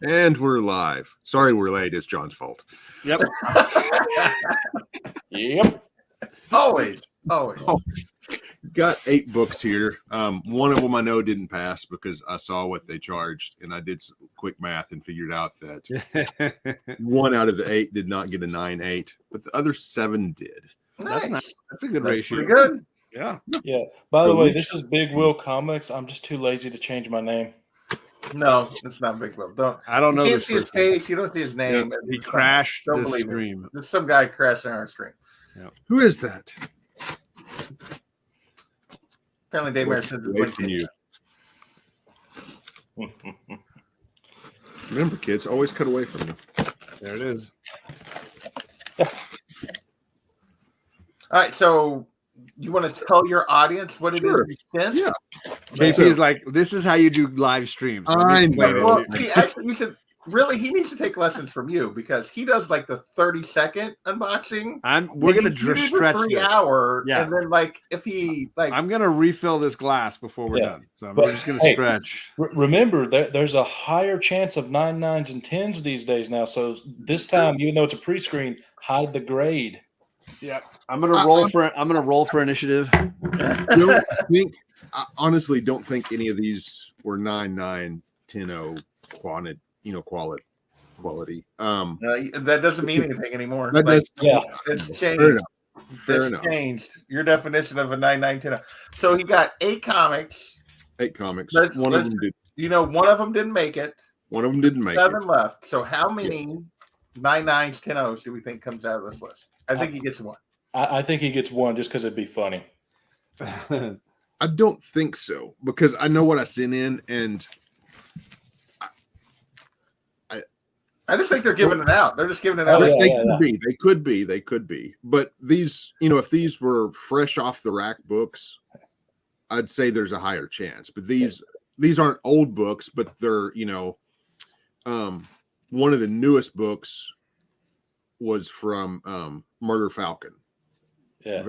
And we're live. Sorry we're late. It's John's fault. Yep. Yep. Always. Oh, got 8 books here. One of them I know didn't pass because I saw what they charged, and I did some quick math and figured out that 1 out of the 8 did not get a 9.8, but the other 7 did. That's nice. That's a good ratio. Pretty good. Yeah. Yeah. By the way, this is Big Will Comics. I'm just too lazy to change my name. No, it's not Big Will. I don't know You can't this see his person. face. You don't see his name. Yeah, he crashed Don't the believe it. stream. There's some guy crashing our stream. Who is that? Apparently, Dave Mercer Away from you. Remember, kids, always cut away from you. There it is. All right, so you want to tell your audience what it is you sent? Yeah. JP is like, this is how you do live streams. Let me I explain it know. Well, to you. see, actually, you should really. He needs to take lessons from you because he does like the 30-second unboxing. We're gonna You do the stretch 3 this. hour, Yeah. and then like if he like I'm gonna refill this glass before we're Yeah. done. So But, we're just gonna hey, stretch. Remember, there's a higher chance of 9, 9s, and 10s these days now. So this time, even though it's a pre-screen, hide the grade. Yeah. I'm gonna roll for initiative. I honestly don't think any of these were 9.9, 10.0 quality. that doesn't mean anything anymore. That Like, does, Yeah. it's fair changed. enough. Fair It's enough. changed. Your definition of a 9/9/10. So he got 8 comics. 8 comics. Let's- One of them did. You know, one of them didn't make it. One of them didn't make 7 it. left. So how many 9/9s, 10/0s do we think comes out of this list? I think he gets 1. I think he gets 1 just because it'd be funny. I don't think so because I know what I sent in, and I just think they're giving it out. They're just giving it out. Oh, yeah. they could be. But these, if these were fresh off the rack books, I'd say there's a higher chance. But these aren't old books, but they're one of the newest books was from Murder Falcon. Yeah.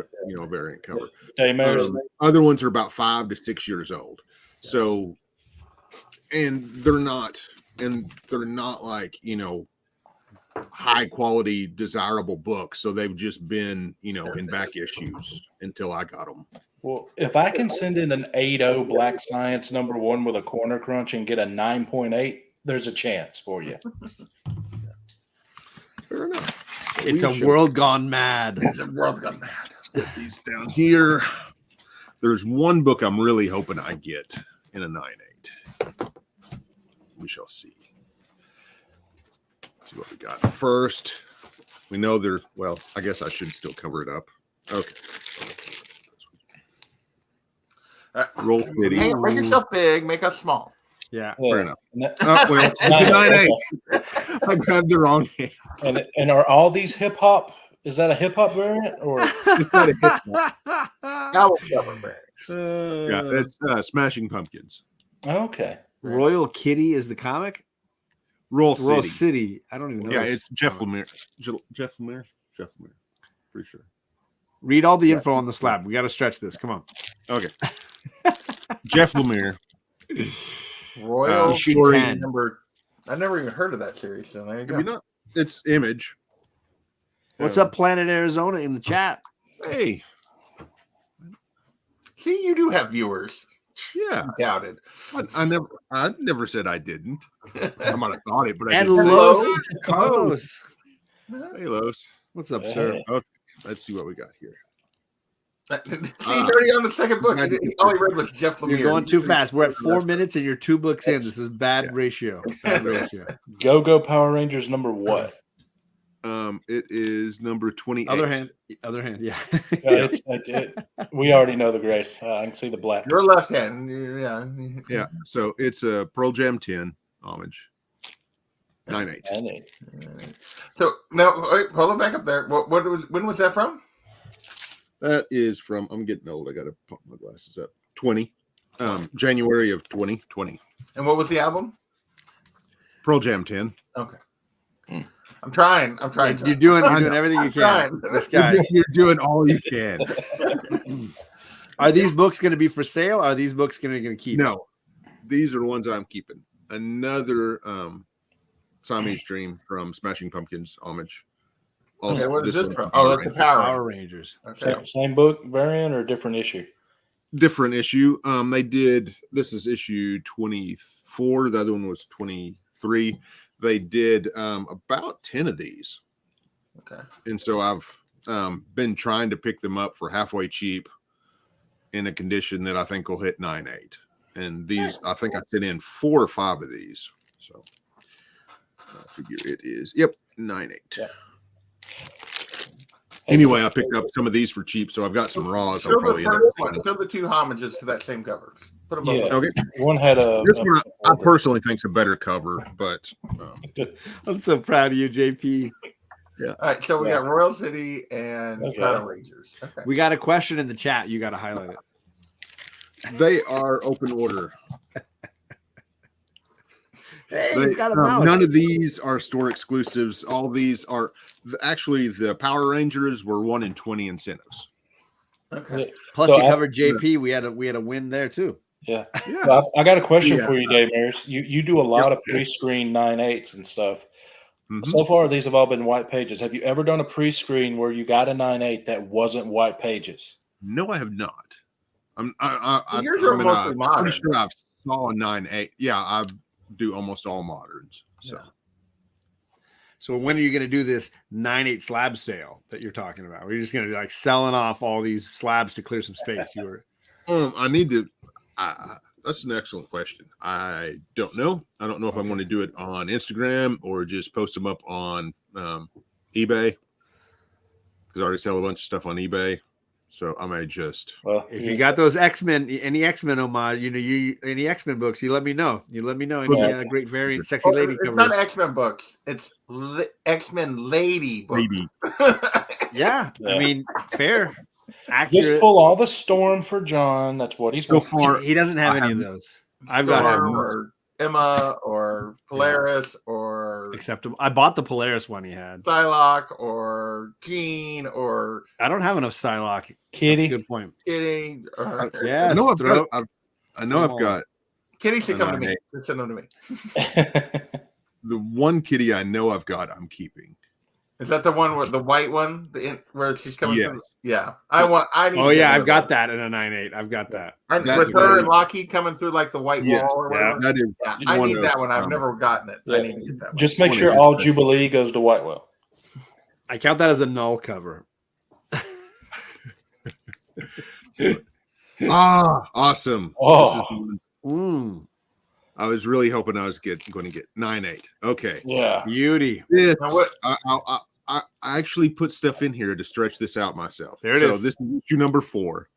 Variant cover. Dave Mercer. Other ones are about 5 to 6 years old. So, and they're not like, high quality, desirable books. So they've just been, in back issues until I got them. Well, if I can send in an 8.0 Black Science #1 with a corner crunch and get a 9.8, there's a chance for you. Fair enough. It's a world gone mad. It's a world gone mad. Set these down here. There's one book I'm really hoping I get in a 9.8. We shall see. Let's see what we got first. We know I guess I should still cover it up. Okay. Roll City. Hey, make yourself big, make us small. Yeah. Fair enough. And, Oh, well, it's a 9.8. I grabbed the wrong hand. and are all these hip hop? Is that a hip hop variant or? It's not a hit. Now we'll cover it. Yeah, that's Smashing Pumpkins. Okay. Royal Kitty is the comic. Roll Royal City. City. I don't even know. Yeah, this it's Jeff comic. Lemire. Jeff Lemire. Pretty sure. Read all the info on the slab. We got to stretch this. Come on. Okay. Jeff Lemire. Royal Issue Story 10. number. I never even heard of that series. So there you go. Have you not? It's Image. What's up, Planet Arizona, in the chat? Hey. See, you do have viewers. Yeah. Doubted. I never said I didn't. I might have thought it, but I And just said, Los. Hello. Carlos. hey, Los. What's up, Hey. sir? Okay, let's see what we got here. See, he's already on the second book. All he read was Jeff Lemire. You're going too fast. We're at 4 minutes and you're 2 books in. This is bad ratio. Bad ratio. Go Power Rangers number what? It is number 28. Other hand, yeah. We already know the grade. I can see the black. Your left hand. Yeah. Yeah. So it's a Pearl Jam 10 homage. 9.8. So now, wait, hold on back up there. When was that from? That is from, I'm getting old. I got to pump my glasses up. 20. January of 2020. And what was the album? Pearl Jam 10. Okay. I'm trying. You're doing everything you trying. can. This guy. You're doing all you can. Are these books going to be for sale? Are these books going to keep? No, these are the ones I'm keeping. Another Siamese Dream from Smashing Pumpkins homage. Okay, what is this one from? Power Oh, that's the Rangers. Power Rangers. Okay. Same book variant or different issue? Different issue. They did. This is issue 24. The other one was 23. They did about 10 of these, Okay. and so I've been trying to pick them up for halfway cheap in a condition that I think will hit 9.8. And these, I think I sent in 4 or 5 of these. So I figure it is. Yep, 9.8. Yeah. Anyway, I picked up some of these for cheap, so I've got some raws. I'll Show probably the end up first taking. one. Show the 2 homages to that same cover. Put them both. Yeah. Okay, One had a. this one I personally think's a better cover, but I'm so proud of you, JP. All right, so we got Royal City and Okay. Power Rangers. Okay. We got a question in the chat. You got to highlight it. they are open order. Hey, They- he's got a mouse. none of these are store exclusives. All these are actually the Power Rangers were 1 in 20 incentives. Okay. Plus, So you I- covered JP. We had a win there too. Yeah. Yeah. So I got a question Yeah. for you, Dave Maris. You do a lot of pre-screen 9.8s and stuff. Mhm. So far, these have all been white pages. Have you ever done a pre-screen where you got a 9.8 that wasn't white pages? No, I have not. Yours I'm are mostly modern. pretty sure I've saw a 9.8. Yeah, I do almost all moderns. So So when are you going to do this 9.8 slab sale that you're talking about? We're just going to be like selling off all these slabs to clear some space. You were I need to. That's an excellent question. I don't know. I don't know if I'm going to do it on Instagram or just post them up on eBay, because I already sell a bunch of stuff on eBay. So I may just. Well, if you got those X-Men, any X-Men homage, any X-Men books, you let me know. You let me know any great variant, sexy lady It's covers. not X-Men books. It's X-Men lady books. Lady. Yeah, I mean, fair, just accurate. pull all the Storm for John. That's what he's So wanting. far, He doesn't have I any of have- those. I've got Storm or Emma or Polaris or acceptable. I bought the Polaris one he had. Psylocke or Jean or I don't have enough Psylocke. Kitty. That's a good point. Kitty. Or, Yeah, I know I've throw- got. I know I've got Kitty should come to me. 9.8. Send them to me. the one kitty I know I've got. I'm keeping. Is that the one with the white one? Where she's coming Yes. through? Yeah. I need Oh to yeah, get I've one of got those. that in a 9.8. I've got that. And That's with her very- and Lockheed coming through like the white Yes, wall or yeah. whatever. That is. Yeah, I one need of- that one. I've never gotten it. I Yeah. need to get that one. Just make One sure of all his- Jubilee goes to Whitewell. I count that as a null cover. Awesome. Oh. This is the one I was really hoping I was going to get 9.8. Okay. Yeah. Beauty. This, Now what- I actually put stuff in here to stretch this out myself. There it so is. this is issue number 4.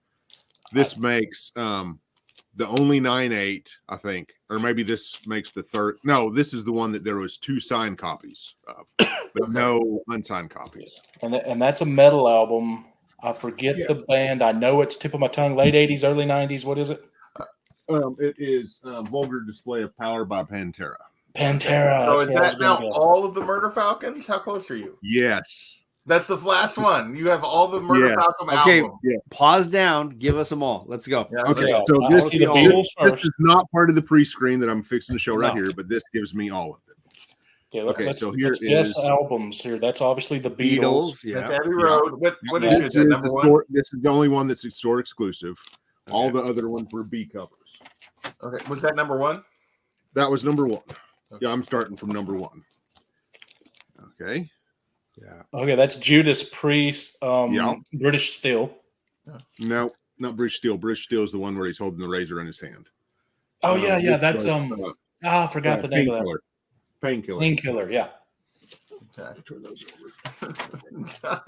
This makes the only 9.8, I think, or maybe this makes the third. No, this is the one that there was 2 signed copies of, but no unsigned copies. And that's a metal album. I forget Yeah. the band. I know it's tip of my tongue. Late 80s, early 90s. What is it? It is Vulgar Display of Power by Pantera. Pantera. So That's is where I was that now gonna go. all of the Murder Falcons? How close are you? Yes. That's the last one. You have all the Murder Yes. Falcon Okay. albums. Pause down. Give us them all. Let's go. Yeah, Okay, Yeah, so I this, see the this, Beatles this first. is not part of the pre-screen that I'm fixing to show right No. here, but this gives me all of it. Okay, so here let's guess is- albums here. That's obviously the Beatles. Beatles. That's Yeah. Abbey Road. What Yeah. issue This is that? is, Number the one? store, this is the only one that's store exclusive. All Okay. the other ones were B covers. Okay. Was that number one? That was number 1. Yeah, I'm starting from number 1. Okay. Yeah. Okay, that's Judas Priest, Yeah. British Steel. No, not British Steel. British Steel is the one where he's holding the razor in his hand. Oh yeah, This that's was, I forgot the name of that. Painkiller. Painkiller. Painkiller, yeah. Okay. Turn those over.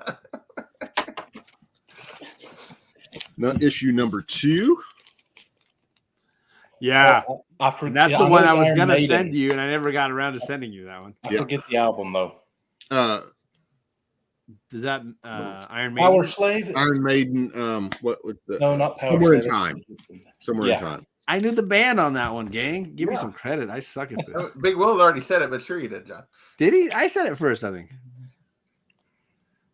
Not issue number 2. Yeah. I forget. And that's the I know one it's I was Iron going to Maiden. send you, and I never got around to sending you that one. I Yeah. forget the album though. Does that Iron Maiden? Power Slave? Iron Maiden. What with the No, not Power Somewhere in Slave. Time. Somewhere Yeah. in Time. I knew the band on that one, gang. Give me Yeah. some credit. I suck at this. Big Will already said it, but sure you did, John. Did he? I said it first, I think.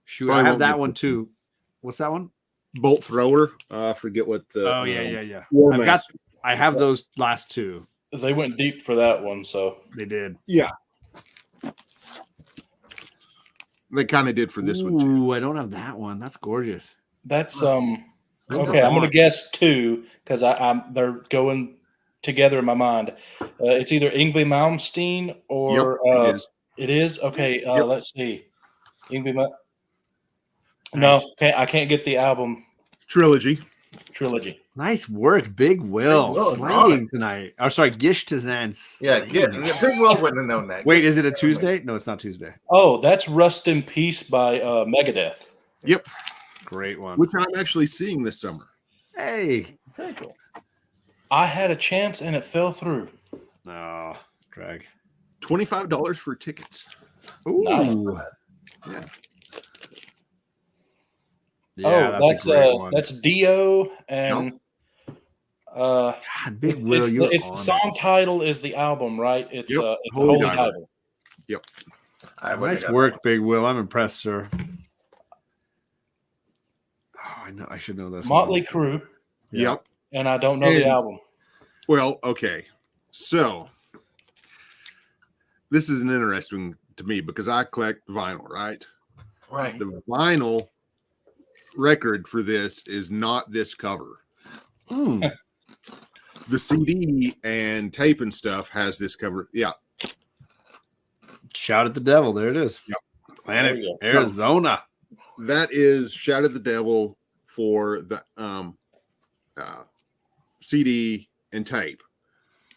Shoot, Probably I have won't that be- one too. What's that one? Bolt Thrower. I forget what the. Oh yeah. War I've got. Master. I have those last 2. They went deep for that one, so They did. Yeah. They kind of did for this one too. Ooh, I don't have that one. That's gorgeous. That's Good okay. I'm gonna font. guess 2 because they're going together in my mind. It's either Yngwie Malmsteen or It is. it is okay. Yep. Let's see, No, I can't get the album Trilogy. trilogy. Nice work, Big Will. Big Will, Slating tonight. Oh, sorry, Gish Tazan. Yeah, Big Will wouldn't have known that. Wait, is it a Tuesday? No, it's not Tuesday. Oh, that's Rust in Peace by Megadeth. Yep. Great one. Which I'm actually seeing this summer. Hey. Very cool. I had a chance and it fell through. No, drag. $25 for tickets. Ooh. Nice. Yeah. Yeah, that's Dio and God, Big Will. it's the song title is the album, right? It's Yep. it's Holy Holy Diver. Diver. Yep. Nice work, Big Will. I'm impressed, sir. Oh, I know. I should know this. Motley one. Crue, Yep. and I don't know the And- album. Well, okay. So this is an interesting to me because I collect vinyl, right? Right. The vinyl record for this is not this cover. Mm. The CD and tape and stuff has this cover. Yeah. Shout at the devil. There it is. Yep. Planet There you Arizona. That is Shout at the Devil for the CD and tape.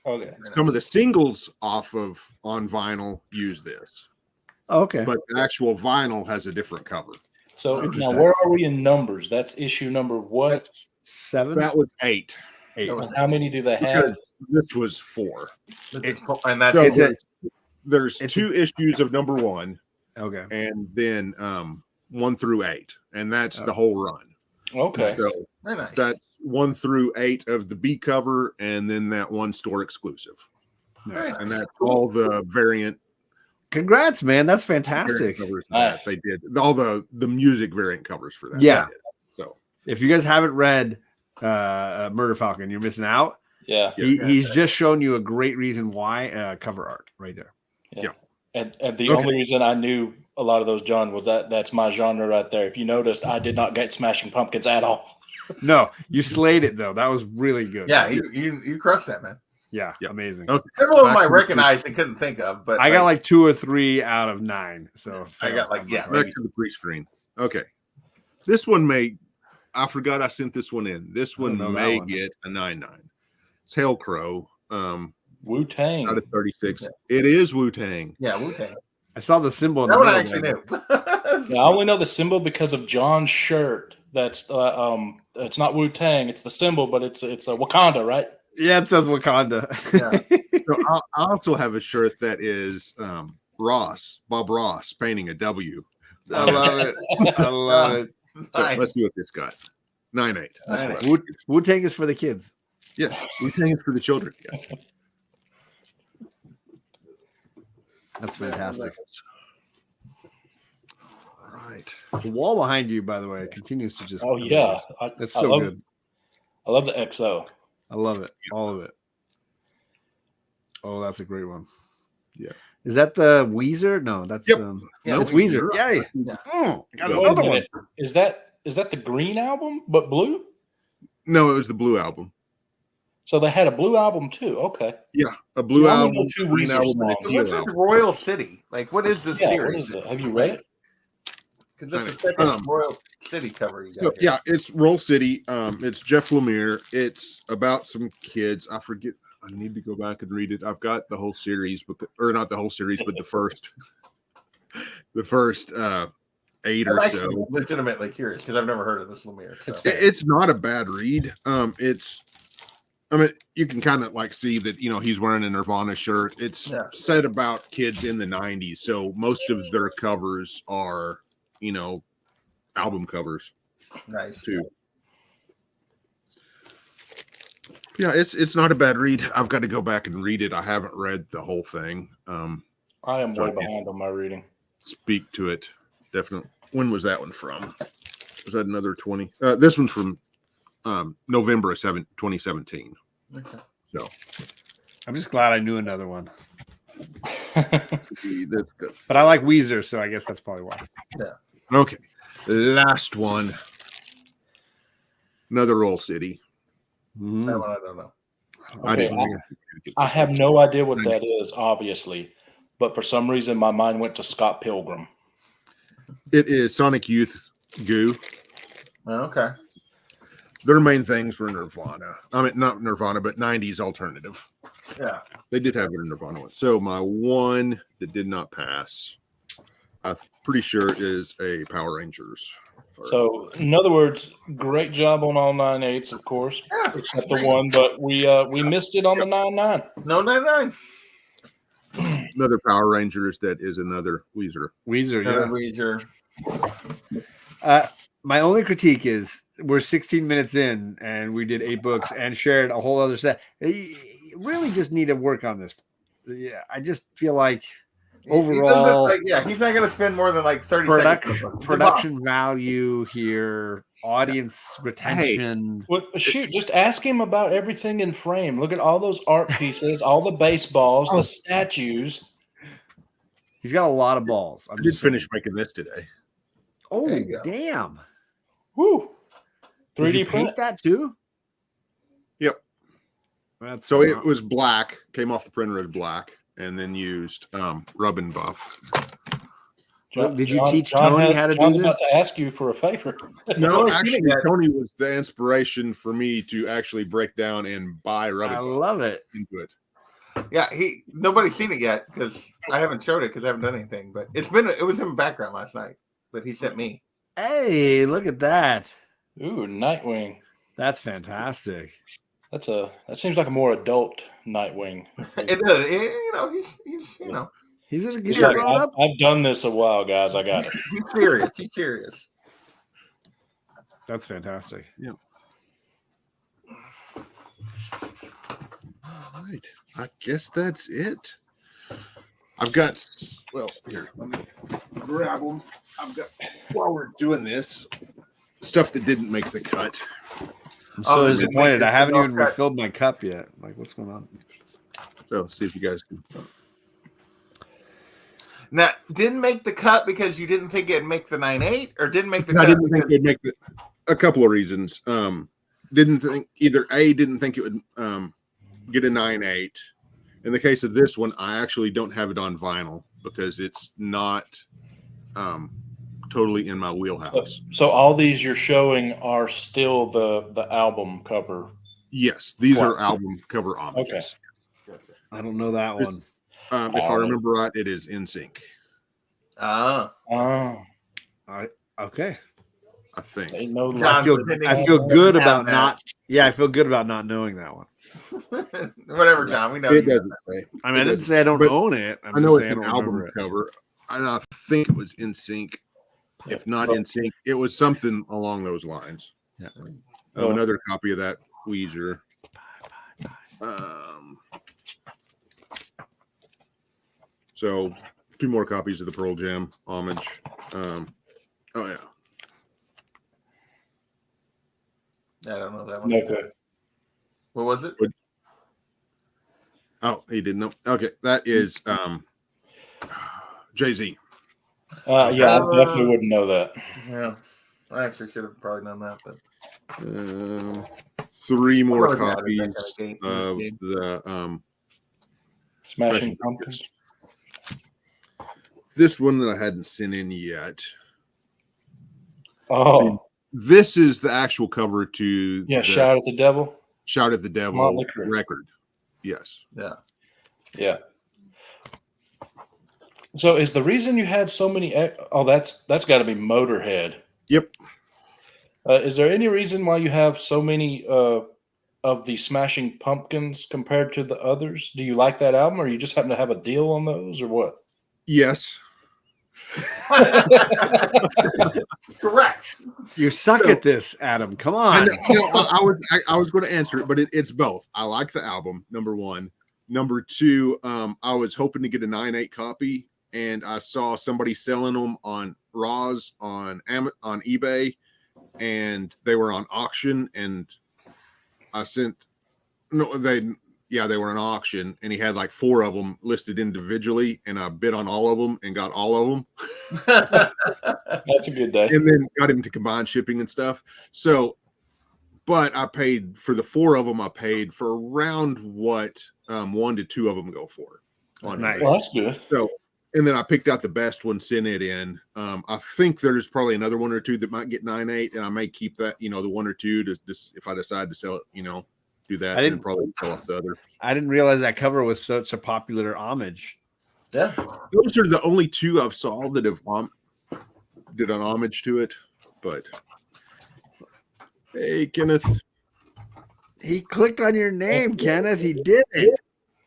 Okay. Some of the singles on vinyl use this, Oh, okay. but the actual vinyl has a different cover. So Interesting. now where are we in numbers? That's issue number what? That's 7. that was 8. 8. And how many do they have? Because this was 4. And that's So Is it- there's it's 2 issues of number 1, Okay. and then 1 through 8, and that's the whole run. Okay. So very nice. that's 1 through 8 of the B cover, and then that one store exclusive, Very and nice. that's all the variant Congrats, man. That's fantastic. covers Nice. that they did. All the music variant covers for that. Yeah. they did. So If you guys haven't read Murder Falcon, you're missing out. Yeah. He's just shown you a great reason why cover art right there. And the Okay. only reason I knew a lot of those, John, was that's my genre right there. If you noticed, I did not get Smashing Pumpkins at all. No, you slayed it though. That was really good. Yeah, you crushed that, man. Yeah, Yep. amazing. Okay. Several of them I Back to the- recognized and couldn't think of, but I got like 2 or 3 out of 9. So I got like, yeah, Back maybe. to the pre-screen. Okay, this one I forgot I sent this one in. This one know that may one. get a 9.9. It's Hail Crow. Wu Tang. Out of 36. Yeah. It is Wu-Tang. Yeah, Wu-Tang. I saw the symbol. In That the one I middle actually there. knew. Yeah, I only know the symbol because of John's shirt. That's it's not Wu Tang. It's the symbol, but it's a Wakanda, right? Yeah, it says Wakanda. So I also have a shirt that is Bob Ross painting a W. I love it. I love it. So Nice. let's see what this got. 9.8. That's 9.8. what- Wu-Tang is for the kids. Yeah, Wu-Tang is for the children. Yes. That's fantastic. All right. The wall behind you, by the way, continues to just. Oh yeah, That's I so love, good. I love the XO. I love it. All of it. Oh, that's a great one. Yeah. Is that the Weezer? No, that's Yep. Yeah, it's Weezer. Weezer. Yay. Yeah. Oh, I got Wait a another one. minute. Is that the green album but blue? No, it was the Blue album. So they had a blue album too. Okay. Yeah, a Blue So I only album, know 2 green Weezer album, and a songs. So teal what's this album. Royal City? Like, what is this Yeah. What series? is it? Have you read it? Because this is the second Um, Royal City cover you got So, here. yeah, it's Roll City. It's Jeff Lemire. It's about some kids. I forget. I need to go back and read it. I've got the whole series, or not the whole series, but the first 8 or I'm so. actually legitimately curious because I've never heard of this Lemire. So. It's not a bad read. You can kind of like see that, he's wearing a Nirvana shirt. It's said about kids in the 90s. So most of their covers are, album covers Nice. too. Yeah, it's not a bad read. I've got to go back and read it. I haven't read the whole thing. I am way behind on my reading. Speak to it. Definitely. When was that one from? Was that another 20? This one's from November of 2017. Okay. So I'm just glad I knew another one. But I like Weezer, so I guess that's probably why. Okay. Last one. Another Roll City. That one I don't know. I Okay, didn't think I could get I this have one. no idea what that is, obviously, but for some reason my mind went to Scott Pilgrim. It is Sonic Youth Goo. Okay. Their main things were Nirvana. I mean, not Nirvana, but 90s alternative. Yeah. They did have it in Nirvana one. So my one that did not pass, I'm pretty sure is a Power Rangers. So, in other words, great job on all 9/8s, of course, Yeah. except the one, but we missed it on the 9/9. No 99. Another Power Rangers that is another Weezer. Weezer, Weezer. My only critique is we're 16 minutes in and we did 8 books and shared a whole other set. You really just need to work on this. Yeah, I just feel like overall, he's not going to spend more than like 30 seconds. production value here, audience retention. Well, shoot, just ask him about everything in frame. Look at all those art pieces, all the baseballs, the statues. He's got a lot of balls. I did finish making this today. Oh, There you go. damn. Woo. Did 3D you print. paint that too? Yep. That's So it was black, came off the printer as black, and then used rub and buff. Did you teach Tony how to do John's this? about to ask you for a favor. No, I've seen actually, it yet. Tony was the inspiration for me to actually break down and buy rub I and buff love it. into it. Yeah, nobody's seen it yet because I haven't showed it because I haven't done anything. But it was in the background last night that he sent me. Hey, look at that. Ooh, Nightwing. That's fantastic. That seems like a more adult Nightwing. It does. He's He's He's a like, grown up. I've done this a while, guys. I got it. he's serious. He's serious. That's fantastic. Yeah. All right. I guess that's it. I've got, well, here, let me grab them. I've got, while we're doing this, stuff that didn't make the cut. I'm so Oh, disappointed. I haven't even okay. refilled my cup yet. Like, what's going on? So see if you guys can. Now, didn't make the cut because you didn't think it'd make the 9/8, or didn't make the I cut didn't think because they'd make the, a couple of reasons. Didn't think didn't think it would get a 9/8. In the case of this one, I actually don't have it on vinyl because it's not totally in my wheelhouse. So all these you're showing are still the album cover. Yes, these Wow. are album cover homages. I don't know that one. If I remember right, it is in sync. Oh, Okay. I think. they know. John, I feel depending I on feel what good you have about now. not. Yeah, I feel good about not knowing that one. Whatever, John. We know It you. doesn't say. I mean, I It didn't doesn't. say I don't But own it. I'm I just know it's saying I an don't album remember it. cover, and I think it was in sync. If not in sync, it was something along those lines. Yeah. Another copy of that Weezer. So 2 more copies of the Pearl Jam homage. Oh yeah. I don't know that one. Okay. What was it? Oh, he didn't know. Okay, that is Jay-Z. Yeah, I definitely wouldn't know that. Yeah, I actually should have probably known that, but 3 more really bad at that copies kind of game- of this game. the Smashing Pumpkins. this one that I hadn't sent in yet. Oh, This is the actual cover to yeah. the Shout at the Devil. Shout at the Devil Motley Crue. record. Yes. yeah. Yeah. So is the reason you had so many? Oh, that's got to be Motorhead. Yep. Is there any reason why you have so many of the Smashing Pumpkins compared to the others? Do you like that album, or you just happen to have a deal on those, or what? Yes. Correct. You suck So- at this, Adam. Come on. I was going to answer it, but it's both. I like the album, number 1. Number 2, I was hoping to get a 9/8 copy, and I saw somebody selling them on Roz on eBay, and they were on auction, and I sent Yeah, they were an auction, and he had like 4 of them listed individually, and I bid on all of them and got all of them, That's a good day. and then got him to combine shipping and stuff. So, but I paid for the 4 of them. I paid for around what 1 to 2 of them go for. On Nice. eBay. Well, that's good. So, and then I picked out the best one, sent it in. I think there's probably another 1 or 2 that might get 9.8, and I may keep that, the 1 or 2 to just if I decide to sell it, do that. I And didn't- probably sell off the other. I didn't realize that cover was such a popular homage. Yeah. Those are the only 2 I've saw that have did an homage to it. But hey, Kenneth, He clicked on your name, Kenneth. He did it.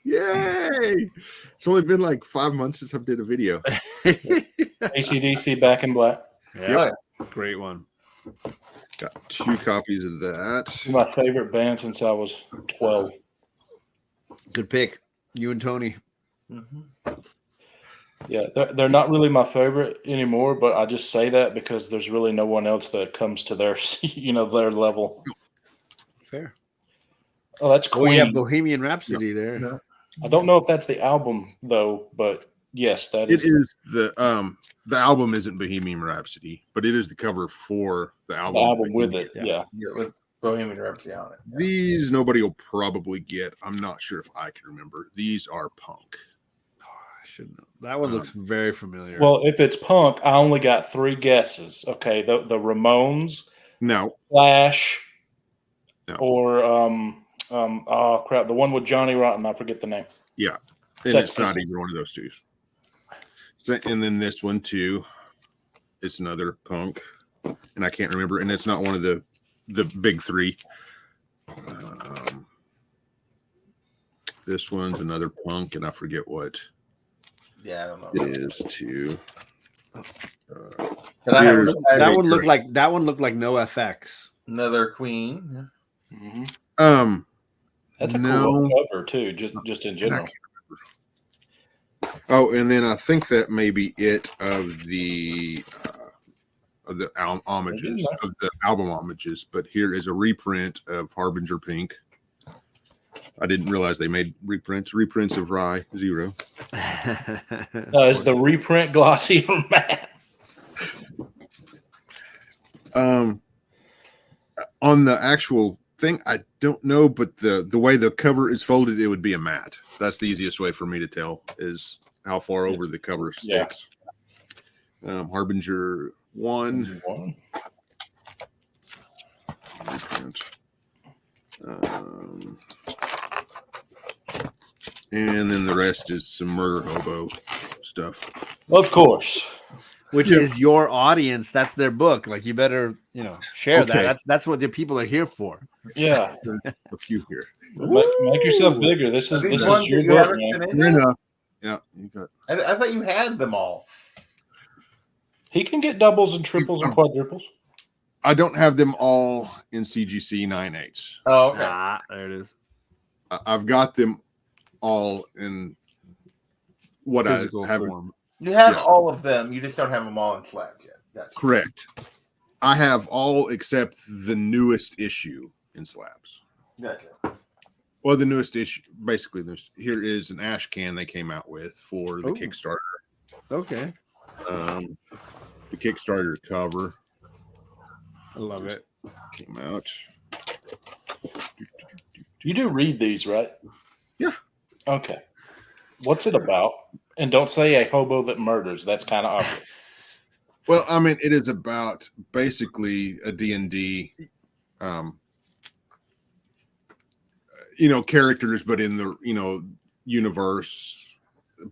yay! It's only been like 5 months since I did a video. AC/DC Back in Black. Yeah, great one. Got 2 copies of that. My favorite band since I was 12. Good pick. You and Tony. Yeah, they're not really my favorite anymore, but I just say that because there's really no one else that comes to their, their level. Fair. Oh, that's Oh, Queen. yeah, Bohemian Rhapsody there. Yeah. I don't know if that's the album though, but yes, that It is. is the album isn't Bohemian Rhapsody, but it is the cover for the The album. album with it. Yeah. Yeah. Yeah, with Bohemian Rhapsody on it. These nobody will probably get. I'm not sure if I can remember. These are Punk. I should know. That one looks very familiar. Well, if it's Punk, I only got 3 guesses. Okay, the Ramones, No, Flash, No. or oh crap, the one with Johnny Rotten. I forget the name. and Sex it's not Pistols. either one of those 2. So, and then this one too. It's another Punk, and I can't remember. And it's not one of the big 3. This one's another Punk, and I forget what Yeah, I don't know. it is too. And I have Here's- that one looked like no FX. another Queen. Mhm. That's a No. cool cover too, just in And I general. can't remember. Oh, and then I think that may be it of the homages, of the album homages. But here is a reprint of Harbinger Pink. I didn't realize they made reprints of Rye 0. Is the reprint glossy or matte? On the actual thing, I don't know, but the way the cover is folded, it would be a matte. That's the easiest way for me to tell is how far over the cover Yeah. sticks. Harbinger 1. Reprint. And then the rest is some Murder Hobo stuff. Of course. Which is your audience. That's their book. Like you better, share Okay. that. That's what the people are here for. Yeah. A few here. Make yourself bigger. This is These ones your that you book, haven't man. sent in Fair yet? enough. Yeah, you got. I thought you had them all. He can get doubles and triples and quadruples. I don't have them all in CGC 9/8. Oh, okay. There it is. I've got them all in what Physical I haven't. form. You have Yeah. all of them. You just don't have them all in slabs yet. Gotcha. Correct. I have all except the newest issue in slabs. Gotcha. Well, the newest issue, basically, here is an ash can they came out with for the Ooh. Kickstarter. Okay. The Kickstarter cover I love it. came out. You do read these, right? Yeah. Okay. What's it about? And don't say a hobo that murders. That's kind of obvious. Well, I mean, it is about basically a D&D, characters, but in the, universe,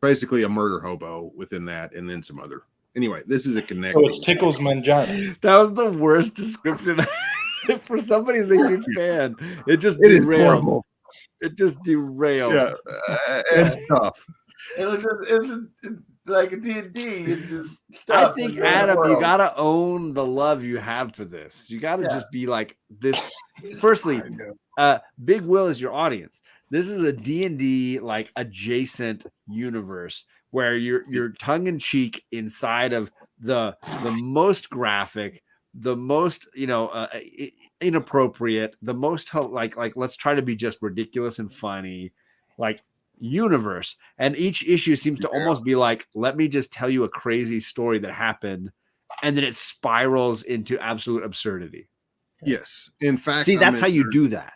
basically a murder hobo within that, and then some other. Anyway, this is a connect. So it's Tickles Mangina. That was the worst description for somebody who's a huge fan. It just It is derailed. horrible. It just derailed. Yeah, it's tough. It was like a D&D. I think, Adam, you gotta own the love you have for this. You gotta Yeah. just be like this. Firstly, Big Will is your audience. This is a D&D like adjacent universe where you're tongue in cheek inside of the most graphic, the most inappropriate, the most like let's try to be just ridiculous and funny. like universe, and each issue seems to almost be like, let me just tell you a crazy story that happened, and then it spirals into absolute absurdity. Yes. In fact, See, that's how you do that.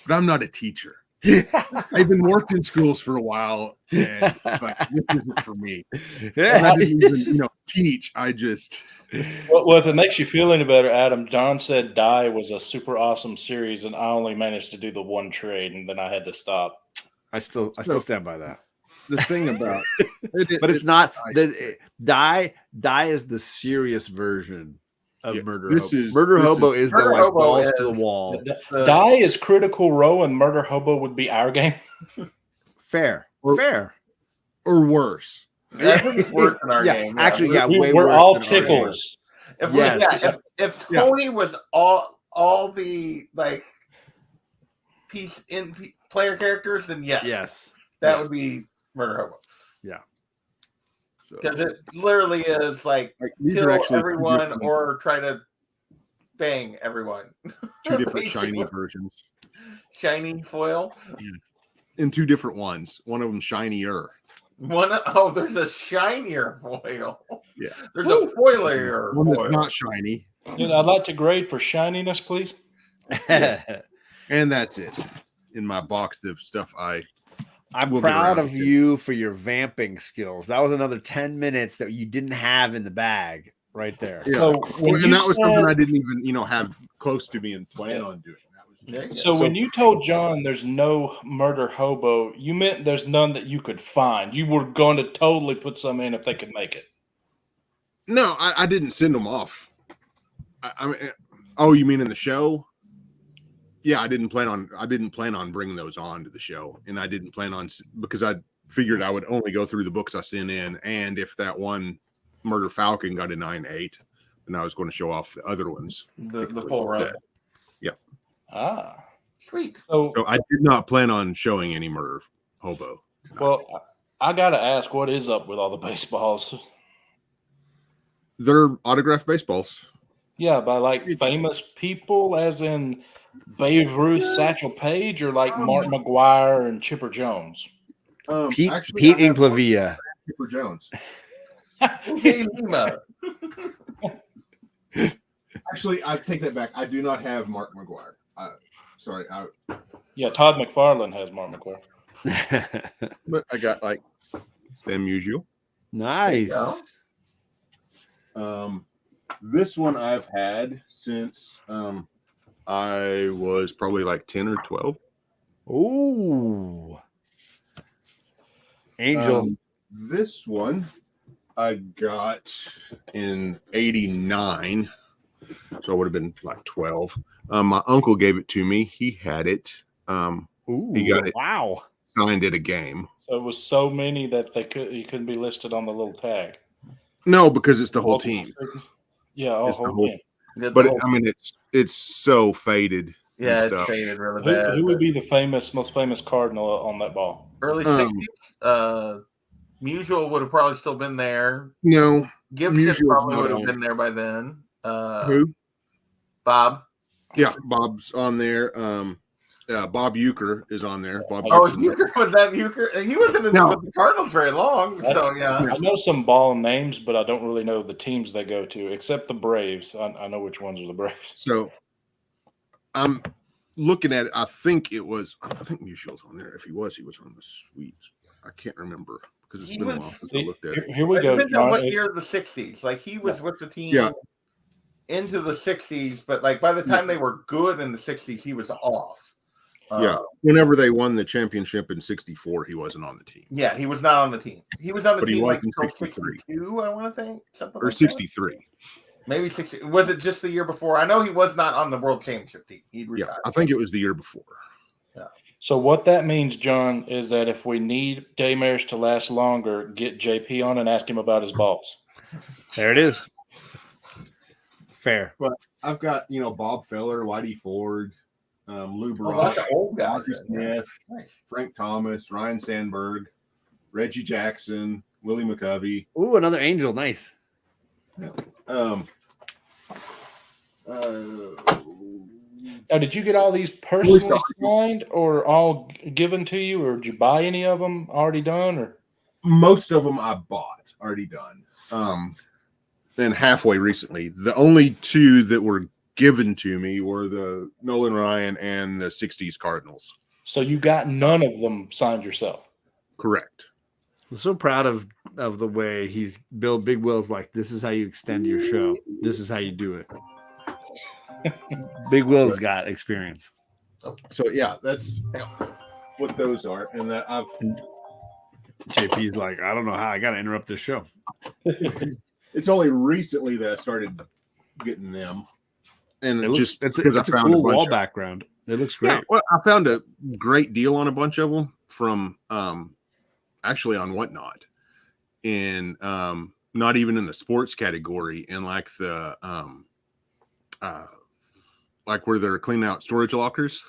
But I'm not a teacher. I've been worked in schools for a while, and but this isn't for me. And I didn't even, teach. I just Well, if it makes you feel any better, Adam, John said Die was a super awesome series, and I only managed to do the one trade, and then I had to stop. I still stand by that. the thing about But it's not the Die is the serious version of Yes, Murder this Hobo. is- Murder this Hobo is- is the Murder like Hobo balls to is- the wall. Die is Critical Role, and Murder Hobo would be our game. Fair. or worse. I think it's worse than our game. Yeah. Actually, yeah, way We're worse all than our game. tickles. If, Yes. if Tony was all the like player characters, then yes, that would be Murder Hobo. So, Because it literally is like these are kill actually everyone or try to bang everyone. two different shiny versions. Shiny foil. In two different ones. One of them shinier. There's a shinier foil. Yeah. There's a foilier One that's foil. not shiny. Dude, I'd like to grade for shininess, please. And that's it. In my box of stuff I'm We'll get proud around of to it. you for your vamping skills. That was another 10 minutes that you didn't have in the bag right there. Yeah. So when and you that was something said- I didn't even, have close to me and plan on doing. That was There you just, go. So when you told John there's no Murder Hobo, you meant there's none that you could find. You were going to totally put some in if they could make it. No, I didn't send them off. I mean, oh, you mean in the show? Yeah, I didn't plan on bringing those on to the show, and I didn't plan on, because I figured I would only go through the books I sent in, and if that one Murder Falcon got a 9.8, then I was going to show off the other ones. The full run. Ah. Sweet. So So I did not plan on showing any Murder Hobo tonight. well, I got to ask, what is up with all the baseballs? They're autographed baseballs. Yeah, by like famous people, as in Babe Ruth, Satchel Paige, or like Mark McGuire and Chipper Jones. Pete I have Inclavia. Chipper Jones. Hey, Lima. Actually, I take that back. I do not have Mark McGuire. Sorry, Yeah, Todd McFarlane has Mark McGuire. but I got like Stan Musial. Nice. This one I've had since I was probably like 10 or 12. Ooh. Angel. This one I got in 89. So I would have been like 12. My uncle gave it to me. He had it. Ooh, he got it. Wow. Signed at a game. So it was so many that you couldn't be listed on the little tag. No, because it's the whole team. Yeah, It's the whole whole team. But it's so faded. Yeah, and it's stuff. faded really bad. Who would be the most famous Cardinal on that ball? Early 60s? Musial would have probably still been there. No. Gibson Musial's probably not would have on. been there by then. Who? Bob. Yeah, Bob's on there. Bob Euchre is on there. Bob Oh, Gibson's Euchre, was that Euchre? He wasn't with the Cardinals very long, so yeah. I know some ball names, but I don't really know the teams they go to, except the Braves. I know which ones are the Braves. So I'm looking at it. I think Musial's on there. If he was on the Sweets. I can't remember because it's He been a was- while since I looked at it. Here we It go, depends on John. what year of the 60s. Like, he was with the team into the 60s, but like by the time they were good in the 60s, he was off. Yeah. Whenever they won the championship in 64, he wasn't on the team. Yeah, he was not on the team. He was on the But he team was like in until 63. 62, I want to think. Something Or like 63. that. Maybe 60. Was it just the year before? I know he was not on the World Championship team. He'd Yeah. retired. I think it was the year before. So what that means, John, is that if we need daymares to last longer, get JP on and ask him about his balls. There it is. Fair. But I've got, Bob Feller, Whitey Ford, Lou Oh, Barach, that's the old guys. Marcus Smith, Nice. Frank Thomas, Ryan Sandberg, Reggie Jackson, Willie McCovey. Ooh, another Angel. Nice. Now, did you get all these personally signed, or all given to you, or did you buy any of them already done, or? Most of them I bought already done. And halfway recently, the only two that were given to me were the Nolan Ryan and the 60s Cardinals. So you got none of them signed yourself? Correct. I'm so proud of the way he's built. Big Will's like, this is how you extend your show. This is how you do it. Big Will's got experience. So yeah, that's what those are. And that JP's like, I don't know how I got to interrupt this show. It's only recently that I started getting them. And It just it's because I a found cool a bunch wall of, background. It looks great. yeah, well, I found a great deal on a bunch of them from actually on Whatnot, and not even in the sports category, and like the like where they're cleaning out storage lockers.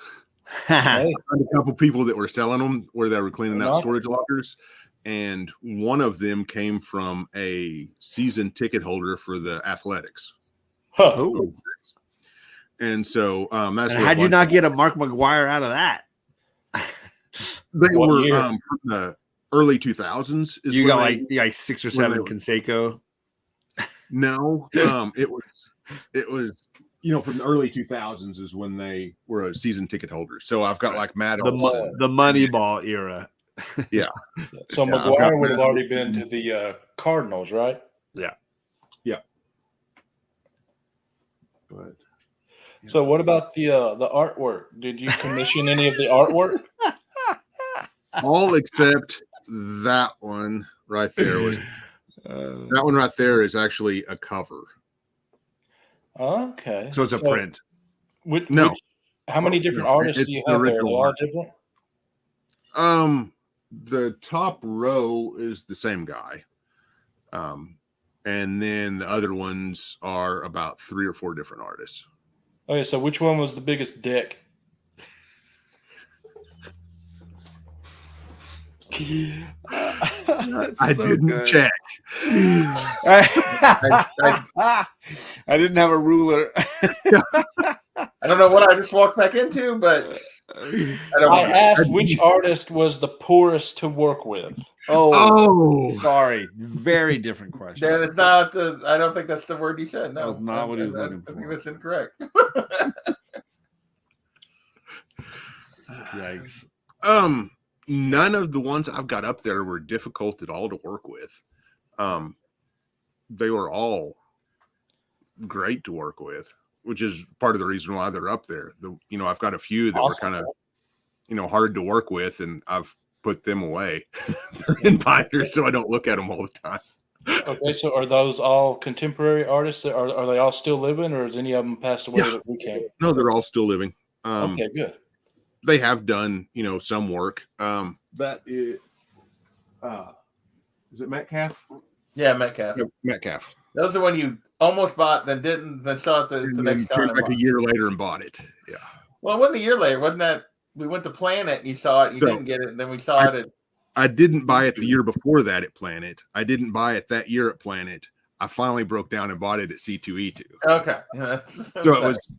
I found a couple people that were selling them where they were cleaning out storage lockers, and one of them came from a season ticket holder for the Athletics. Huh. Oh. And so that's And how'd you not get a Mark McGuire out of that? They What were year? from the early 2000s. Is You when got they- like 6 or 7 Conseco. no, it was from the early 2000s is when they were a season ticket holder. So I've got like Matt Olson. The Moneyball era. So Yeah, McGuire would have already been to the Cardinals, right? but So what about the artwork? Did you commission any of the artwork? all except that one right there was that one right there is actually a cover. Okay. So it's a print. No. How many different No, artists it's do you the have there? Are original they all art. different? The top row is the same guy. And then the other ones are about 3 or 4 different artists. Okay, so which one was the biggest dick? I didn't check. I didn't have a ruler. I don't know what I just walked back into, but I asked which artist was the poorest to work with. Oh, Sorry. Very different question. that is not the. I don't think that's the word you said. No, That was not what he was looking I think for. that's incorrect. Yikes. none of the ones I've got up there were difficult at all to work with. They were all great to work with, which is part of the reason why they're up there. I've got a few that were kind of, hard to work with, and I've put them away. They're in binders, so I don't look at them all the time. Okay, so are those all contemporary artists? Are they all still living, or has any of them passed away that we can't? No, they're all still living. Okay, good. They have done, some work. That is it Metcalf? Yeah, Metcalf. Yeah, Metcalf. That was the one you almost bought, then didn't, then saw it the And next then time. came back a year later and bought it. Yeah. Well, it wasn't a year later. Wasn't that we went to Planet and you saw it, you So, didn't get it, and then we saw it at I didn't buy it the year before that at Planet. I didn't buy it that year at Planet. I finally broke down and bought it at C2E2. okay. Yeah. So it was,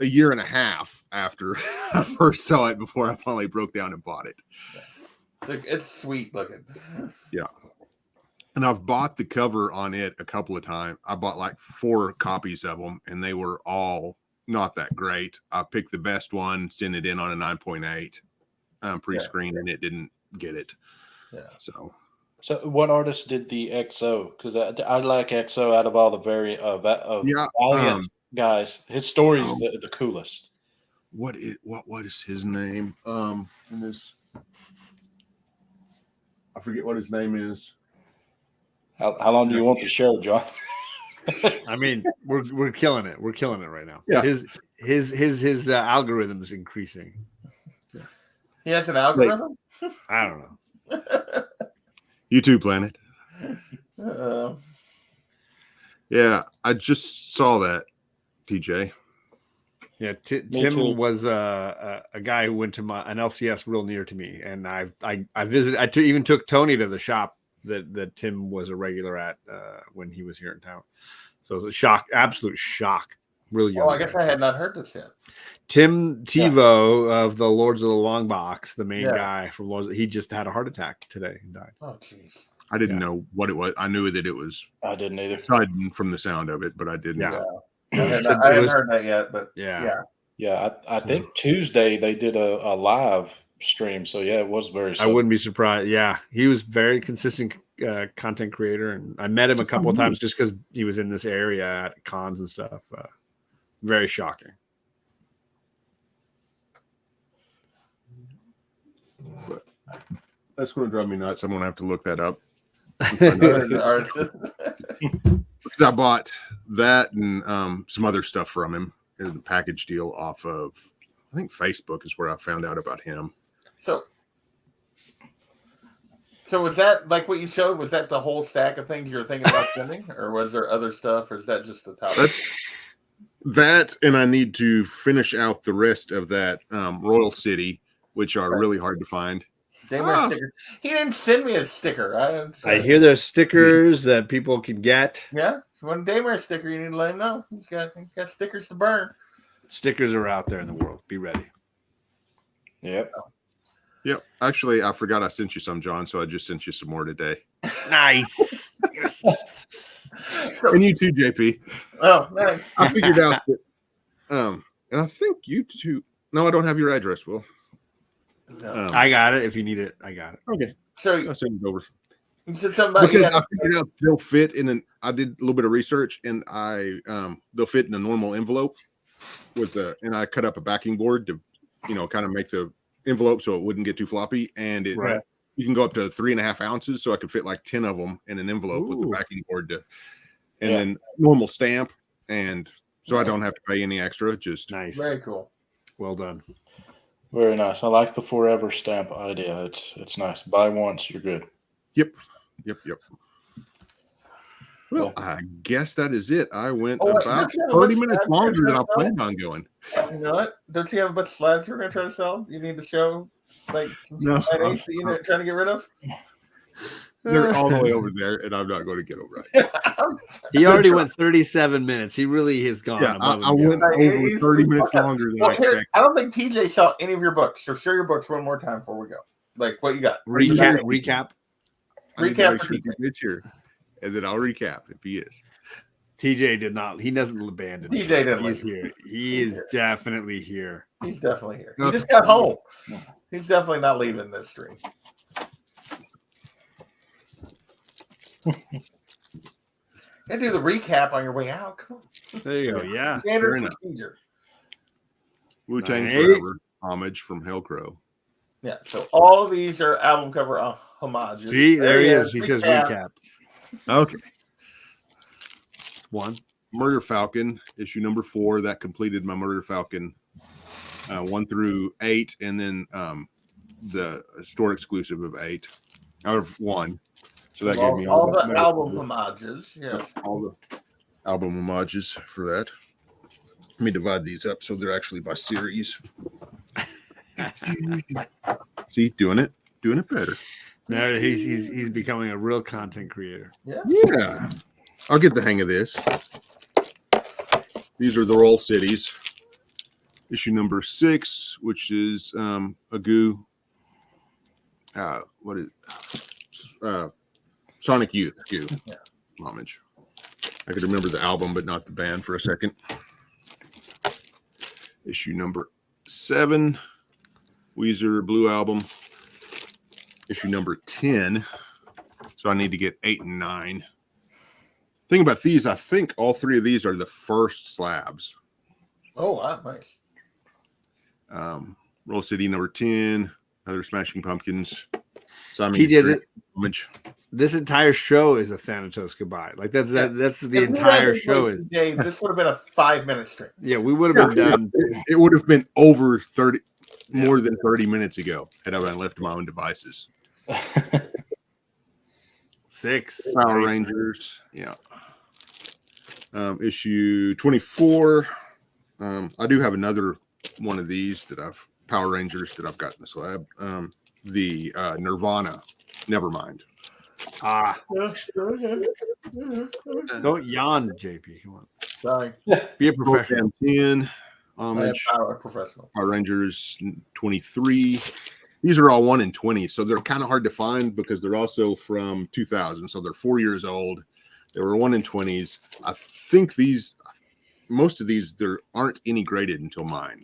a year and a half after I first saw it before I finally broke down and bought it. It's sweet looking. Yeah. And I've bought the cover on it a couple of times. I bought like 4 copies of them, and they were all not that great. I picked the best one, sent it in on a 9.8 pre-screen, and it didn't get it. Yeah. So what artist did the XO? Because I like XO out of all the Valiant guys. His story's the coolest. what is his name? In this, I forget what his name is. How long do you want the show, John? I mean, we're killing it. We're killing it right now. Yeah. His algorithm is increasing. He has an algorithm? I don't know. You too, Planet. Uh, Yeah, I just saw that, TJ. Yeah, too. Tim was a guy who went to an LCS real near to me, and I visited. I even took Tony to the shop that Tim was a regular at when he was here in town. So it was a shock, absolute shock Real young. Oh, I guess guy. I had not heard this yet. Tim Tebow of the Lords of the Long Box, the main Yeah. guy from Lords, he just had a heart attack today and died. Oh, jeez. I didn't know what it was. I knew that it was I didn't either. sudden from the sound of it, but I didn't. Yeah. I hadn't It was- heard that yet, but Yeah. Yeah, I think Tuesday they did a live stream. So yeah, it was very. I sudden. wouldn't be surprised. Yeah, he was very consistent content creator, and I met him a couple of times just because he was in this area at cons and stuff. Very shocking. But that's going to drive me nuts. I'm going to have to look that up. Because I bought that and some other stuff from him as a package deal off of, I think Facebook is where I found out about him. So was that like what you showed? Was that the whole stack of things you were thinking about sending, or was there other stuff, or is that just the top? That, and I need to finish out the rest of that Royal City, which are really hard to find. Daymare sticker. He didn't send me a sticker. I hear there's stickers that people can get. Yeah, if you want a Daymare sticker, you need to let him know. He's got stickers to burn. Stickers are out there in the world. Be ready. Yep. Yep. Actually, I forgot I sent you some, John, so I just sent you some more today. Nice. And you too, JP. Oh, nice. I figured out that, and I think you too. No, I don't have your address, Will. No. I got it. If you need it, I got it. Okay. So I'll send it over. you said something about Because I figured out they'll fit in an. I did a little bit of research, and they'll fit in a normal envelope and I cut up a backing board to, kind of make the envelope so it wouldn't get too floppy, and you can go up to 3.5 ounces, so I could fit like 10 of them in an envelope with the backing board then normal stamp, and so I don't have to pay any extra. Just Nice. very cool. Well done. Very nice. I like the forever stamp idea. It's nice. Buy once, you're good. Yep. Well, I guess that is it. I went wait, about don't you have a 30 bunch of minutes ads longer you're than I trying to planned on going. You know what? Don't you have a bunch of slides you're going to try to sell? You need to show like some No, slide A's that you're trying to get rid of? They're all the way over there, and I'm not going to get them right. He already went 37 minutes. He really has gone. Yeah, above I and went beyond. over 30 minutes longer than I Well, here, expected. I don't think TJ saw any of your books. So share your books one more time before we go. Like what you got. Recap. I need to Recap make for sure TJ. it's here, and then I'll recap if he is. TJ did not. He doesn't abandon. TJ didn't He's leave. here. He is definitely here. He's definitely here. He Okay. just got home. He's definitely not leaving this stream. You do the recap on your way out. Come on. There you go. Yeah. Standard fair enough. procedure. Wu-Tang Nice. Forever, homage from Hellcrow. Yeah. So all of these are album cover homages. See, there he is. He says recap. Okay. One. Murder Falcon, issue number 4. That completed my Murder Falcon 1 through 8, and then the store exclusive of 8 out of 1. So that gave me all the Murder- album homages. Yeah. all the album homages for that. Let me divide these up so they're actually by series. See, doing it better. Now he's becoming a real content creator. Yeah, I'll get the hang of this. These are the Roll Cities, issue number 6, which is a goo. What is Sonic Youth goo homage. I could remember the album, but not the band for a second. Issue number 7, Weezer Blue Album. Issue number 10. So I need to get 8 and 9. Thing about these, I think all 3 of these are the first slabs. Oh, wow, nice. Roll City number 10, other Smashing Pumpkins. So I TJ, homage. this entire show is a Thanatos goodbye. Like that's the If entire we had show this is. day, this would have been a 5-minute stream. Yeah, we would have been done. It would have been over 30, more than 30 minutes ago had I been left to my own devices. 6 Power Rangers, yeah. Issue 24. I do have another one of these Power Rangers that I've got in the slab. The Nirvana, Nevermind. Don't yawn, JP. Come on. Sorry. Be a professional. 10, I am Homage, power professional. Power Rangers 23. These are all 1 in 20, so they're kind of hard to find because they're also from 2000, so they're 4 years old. They were 1 in 20s. I think most of these, there aren't any graded until mine.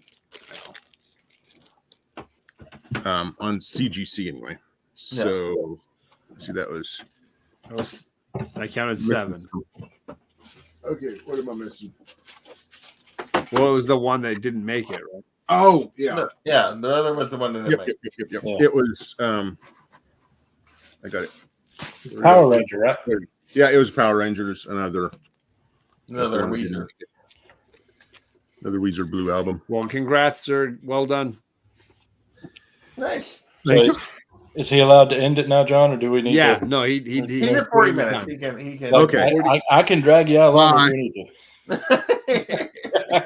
On CGC anyway. So let's see, that was I counted 7. okay. What am I missing? Well, it was the one that didn't make it, right? Oh yeah, No, yeah, the other was the one that yep, made. yep. Yeah. It was I got it. Power Ranger, right? Yeah, it was Power Rangers. Another Weezer. Another Weezer Blue album. Well, congrats, sir. Well done. Nice. So is he allowed to end it now, John, or do we need Yeah, to? no, He's he's at 40 minutes. He can. Like, Okay. I can drag you out longer Bye. if we need to.